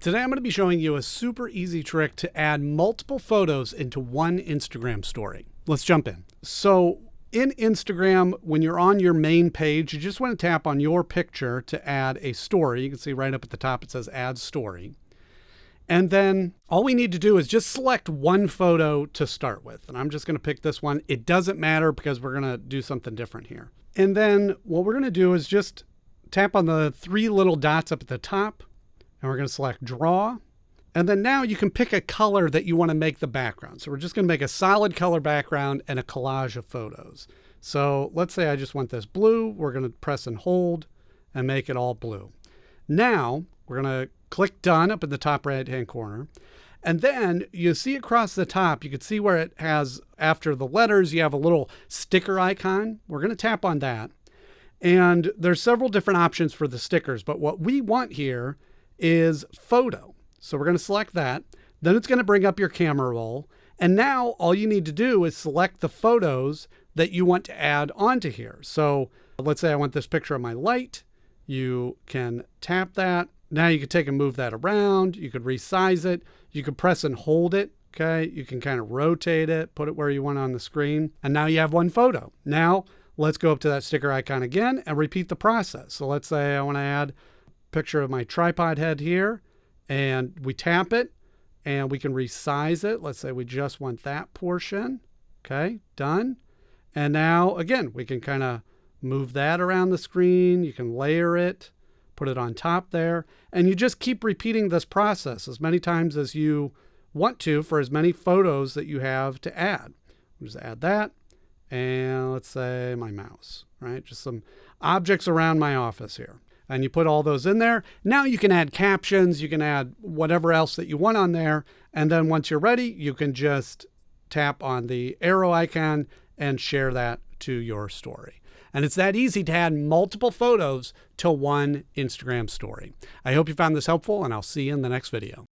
Today I'm going to be showing you a super easy trick to add multiple photos into one Instagram story. Let's jump in. So in Instagram, when you're on your main page, you just want to tap on your picture to add a story. You can see right up at the top it says add story. And then all we need to do is just select one photo to start with. And I'm just going to pick this one. It doesn't matter because we're going to do something different here. And then what we're going to do is just tap on the three little dots up at the top. And we're going to select draw. And then now you can pick a color that you want to make the background. So we're just going to make a solid color background and a collage of photos. So let's say I just want this blue. We're going to press and hold and make it all blue. Now we're going to click done up in the top right hand corner. And then you see across the top, you can see where it has, after the letters, you have a little sticker icon. We're going to tap on that. And there's several different options for the stickers, but what we want here is photo. So we're going to select that. Then it's going to bring up your camera roll. And now all you need to do is select the photos that you want to add onto here. So let's say I want this picture of my light. You can tap that. Now you can take and move that around. You could resize it. You could press and hold it. Okay. You can kind of rotate it, put it where you want on the screen. And now you have one photo. Now let's go up to that sticker icon again and repeat the process. So let's say I want to add picture of my tripod head here, and we tap it and we can resize it. Let's say we just want that portion. Okay, done. And now again, we can kind of move that around the screen. You can layer it, put it on top there, and you just keep repeating this process as many times as you want to for as many photos that you have to add. We'll just add that. And let's say my mouse, right? Just some objects around my office here. And you put all those in there. Now you can add captions, you can add whatever else that you want on there. And then once you're ready, you can just tap on the arrow icon and share that to your story. And it's that easy to add multiple photos to one Instagram story. I hope you found this helpful, and I'll see you in the next video.